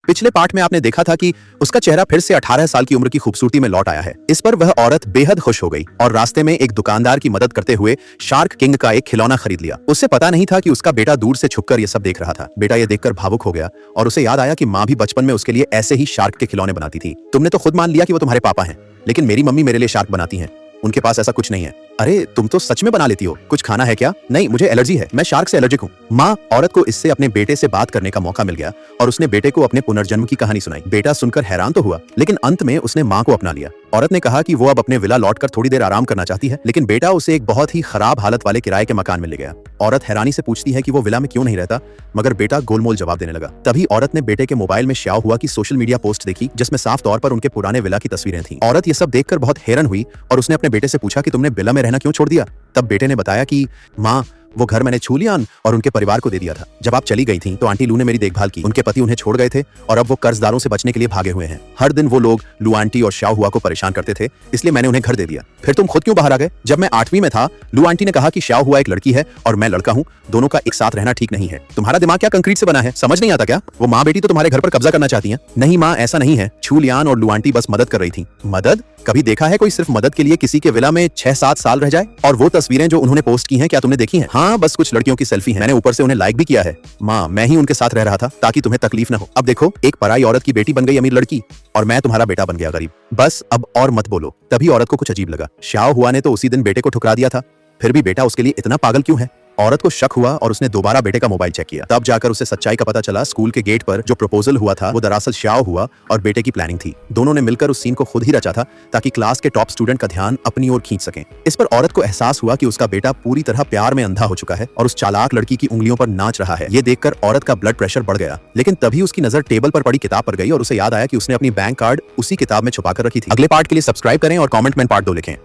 पिछले पार्ट में आपने देखा था कि उसका चेहरा फिर से 18 साल की उम्र की खूबसूरती में लौट आया है। इस पर वह औरत बेहद खुश हो गई और रास्ते में एक दुकानदार की मदद करते हुए शार्क किंग का एक खिलौना खरीद लिया। उससे पता नहीं था कि उसका बेटा दूर से छुपकर ये सब देख रहा था। बेटा ये देखकर भावुक हो गया और उसे याद आया कि माँ भी बचपन में उसके लिए ऐसे ही शार्क के खिलौने बनाती थी। तुमने तो खुद मान लिया कि वो तुम्हारे पापा हैं, लेकिन मेरी मम्मी मेरे लिए शार्क बनाती हैं। उनके पास ऐसा कुछ नहीं है। अरे तुम तो सच में बना लेती हो। कुछ खाना है क्या? नहीं, मुझे एलर्जी है, मैं शार्क से एलर्जिक हूँ। माँ औरत को इससे अपने बेटे से बात करने का मौका मिल गया और उसने बेटे को अपने पुनर्जन्म की कहानी सुनाई। बेटा सुनकर हैरान तो हुआ, लेकिन अंत में उसने माँ को अपना लिया। औरत ने कहा कि वो अब अपने विला लौटकर थोड़ी देर आराम करना चाहती है, लेकिन बेटा उसे एक बहुत ही खराब हालत वाले किराए के मकान में ले गया। औरत हैरानी से पूछती है कि वो विला में क्यों नहीं रहता, मगर बेटा गोलमोल जवाब देने लगा। तभी औरत ने बेटे के मोबाइल में श्याओ हुआ की सोशल मीडिया पोस्ट देखी, जिसमें साफ तौर पर उनके पुराने विला की तस्वीरें थीं। औरत ये सब देखकर बहुत हैरान हुई और उसने अपने बेटे से पूछा कि तुमने विला में रहना क्यों छोड़ दिया? तब बेटे ने बताया कि माँ, वो घर मैंने छूलियान और उनके परिवार को दे दिया था। जब आप चली गई थी तो आंटी लू ने मेरी देखभाल की। उनके पति उन्हें छोड़ गए थे और अब वो कर्जदारों से बचने के लिए भागे हुए हैं। हर दिन वो लोग लू आंटी और श्याओ हुआ को परेशान करते थे, इसलिए मैंने उन्हें घर दे दिया। फिर तुम खुद क्यों बाहर आ गए? जब मैं 8वीं में था, लू आंटी ने कहा कि श्याओ हुआ एक लड़की है और मैं लड़का हूँ, दोनों का एक साथ रहना ठीक नहीं है। तुम्हारा दिमाग क्या कंक्रीट से बना है? समझ नहीं आता क्या? वो माँ बेटी तो तुम्हारे घर पर कब्जा करना चाहती है। नहीं माँ, ऐसा नहीं है। छूलियान और लू आंटी बस मदद कर रही थी। मदद? कभी देखा है कोई सिर्फ मदद के लिए किसी के विला में 6-7 साल रह जाए? और वो तस्वीरें जो उन्होंने पोस्ट की हैं, क्या तुमने देखी हैं? हाँ, बस कुछ लड़कियों की सेल्फी है। मैंने ऊपर से उन्हें लाइक भी किया है। माँ, मैं ही उनके साथ रह रहा था ताकि तुम्हें तकलीफ न हो। अब देखो, एक पराई औरत की बेटी बन गई अमीर लड़की और मैं तुम्हारा बेटा बन गया गरीब। बस अब और मत बोलो। तभी औरत को कुछ अजीब लगा। श्याओ हुआ ने तो उसी दिन बेटे को ठुकरा दिया था, फिर भी बेटा उसके लिए इतना पागल क्यों है? औरत को शक हुआ और उसने दोबारा बेटे का मोबाइल चेक किया। तब जाकर उसे सच्चाई का पता चला। स्कूल के गेट पर जो प्रपोजल हुआ था वो दरअसल श्याओ हुआ और बेटे की प्लानिंग थी। दोनों ने मिलकर उस सीन को खुद ही रचा था ताकि क्लास के टॉप स्टूडेंट का ध्यान अपनी ओर खींच सकें। इस पर औरत को एहसास हुआ कि उसका बेटा पूरी तरह प्यार में अंधा हो चुका है और उस चालाक लड़की की उंगलियों पर नाच रहा है। ये देखकर औरत का ब्लड प्रेशर बढ़ गया, लेकिन तभी उसकी नजर टेबल पर पड़ी किताब पर गई और उसे याद आया कि उसने अपनी बैंक कार्ड उसी किताब में छुपा कर रखी थी। अगले पार्ट के लिए सब्सक्राइब करें और कॉमेंट में पार्ट 2 लिखें।